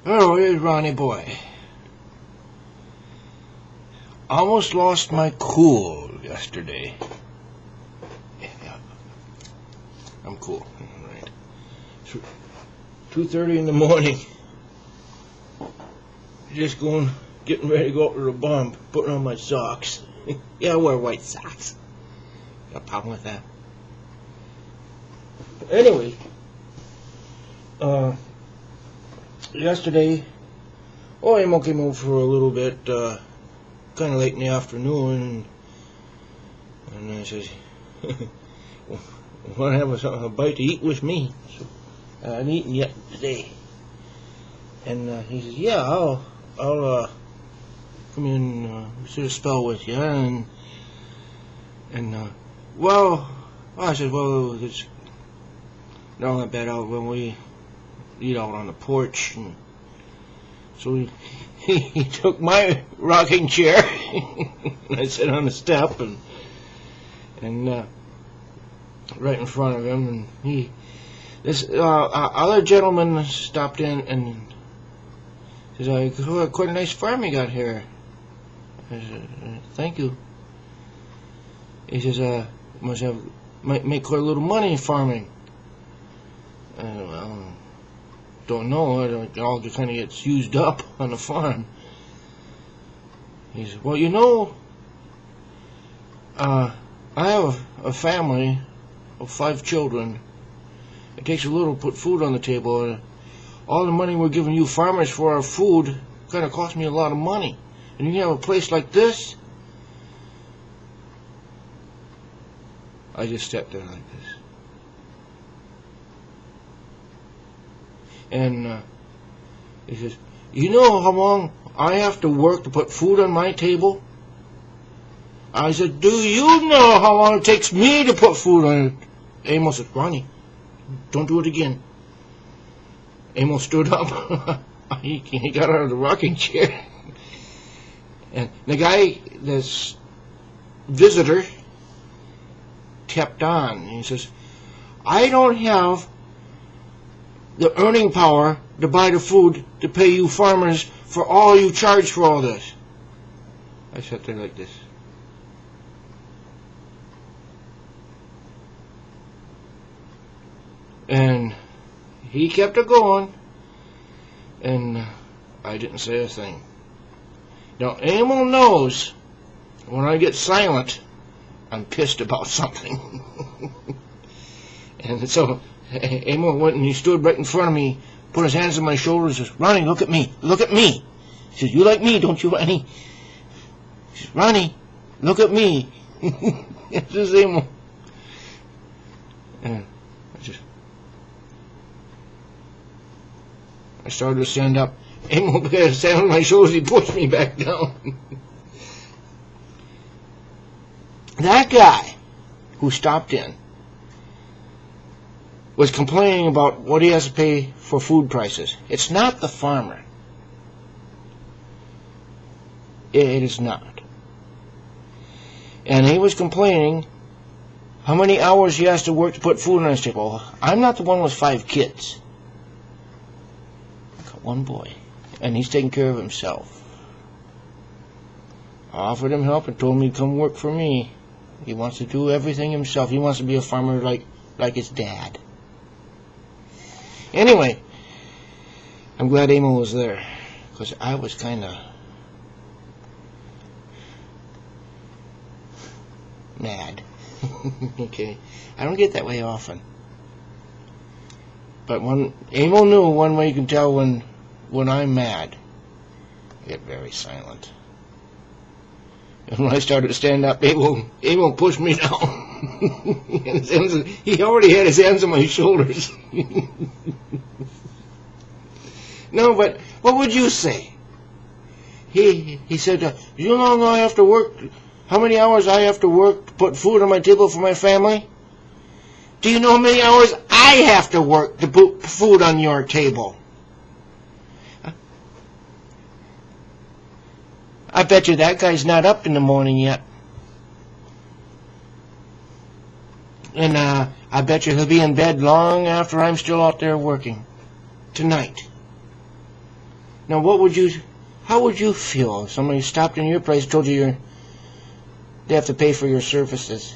Oh, here's Ronnie boy. Almost lost my cool yesterday. Yeah, I'm cool. Right. 2:30 in the morning. Just getting ready to go up to the barn, putting on my socks. Yeah, I wear white socks. Got a problem with that? Anyway, yesterday, Amil came over for a little bit, kind of late in the afternoon, and I said, "Want to have a bite to eat with me?" So I haven't eaten yet today, and he says, "Yeah, I'll come in, sit a spell with you," and well, I said, "Well, it's not all that bad out when we eat out on the porch." And so he took my rocking chair, and I sat on the step, and right in front of him, and this other gentleman stopped in and says, "Quite a nice farm you got here." I said, "Thank you." He says, might make quite a little money farming. Well, don't know. It all kind of gets used up on the farm. He said, "Well, I have a family of 5 children. It takes a little to put food on the table. All the money we're giving you farmers for our food kind of costs me a lot of money. And you have a place like this?" I just stepped there like this. And he says, "You know how long I have to work to put food on my table?" I said, "Do you know how long it takes me to put food on it?" Amil said, "Ronnie, don't do it again." Amil stood up. He got out of the rocking chair. And the guy, this visitor, kept on. He says, "I don't have the earning power to buy the food to pay you farmers for all you charge for all this." I sat there like this. And he kept it going, and I didn't say a thing. Now, Amil knows when I get silent, I'm pissed about something. And so Amil went and he stood right in front of me, put his hands on my shoulders, and says, "Ronnie, look at me, look at me." He says, "You like me, don't you, Ronnie?" He says, "Ronnie, look at me." This is Amil. And I started to stand up. Amil began to stand on my shoulders. He pushed me back down. That guy who stopped in was complaining about what he has to pay for food prices. It's not the farmer. It is not. And he was complaining how many hours he has to work to put food on his table. I'm not the one with 5 kids. I've got 1 boy, and he's taking care of himself. I offered him help and told him he'd come work for me. He wants to do everything himself. He wants to be a farmer like his dad. Anyway, I'm glad Amil was there, because I was kind of mad. Okay, I don't get that way often. But Amil knew one way you can tell when I'm mad. I get very silent. And when I started to stand up, Amil pushed me down. He already had his hands on my shoulders. No, but what would you say? He said, "You know how long I have to work? How many hours I have to work to put food on my table for my family? Do you know how many hours I have to work to put food on your table?" I bet you that guy's not up in the morning yet. And I bet you he'll be in bed long after I'm still out there working. Tonight. Now, how would you feel if somebody stopped in your place and told you they have to pay for your services?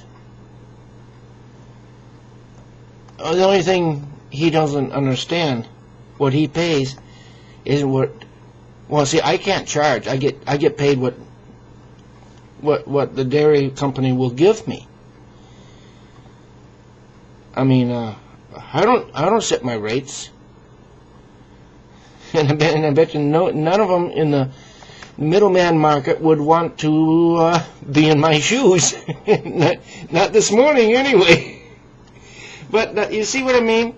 The only thing he doesn't understand, what he pays, isn't what. Well, see, I can't charge. I get paid what the dairy company will give me. I mean, I don't set my rates, and I bet you none of them in the middleman market would want to be in my shoes. not this morning, anyway. But you see what I mean?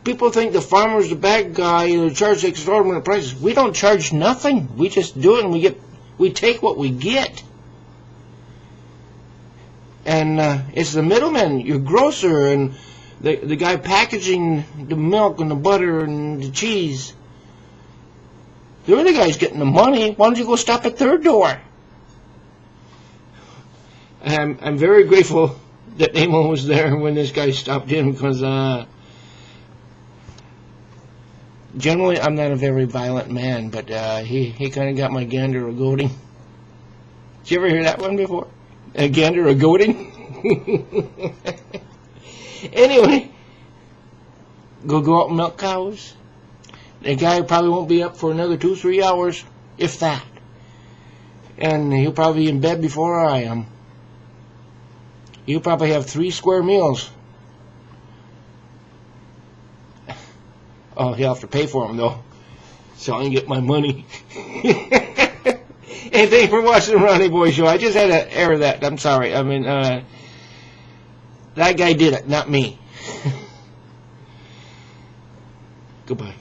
People think the farmer's the bad guy and charge exorbitant prices. We don't charge nothing. We just do it, and we take what we get. And it's the middleman, your grocer, and the guy packaging the milk and the butter and the cheese. They're the guys getting the money. Why don't you go stop at their door? And I'm very grateful that Amil was there when this guy stopped in, because generally I'm not a very violent man, but he kind of got my gander a-goating. Did you ever hear that one before? A gander a-goating? Anyway, go out and milk cows. The guy probably won't be up for another 2-3 hours, if that. And he'll probably be in bed before I am. He'll probably have 3 square meals. Oh, he'll have to pay for them, though, so I can get my money. And thanks for watching the Ronnie Boy Show. I just had to air that. I'm sorry. I mean, that guy did it, not me. Goodbye.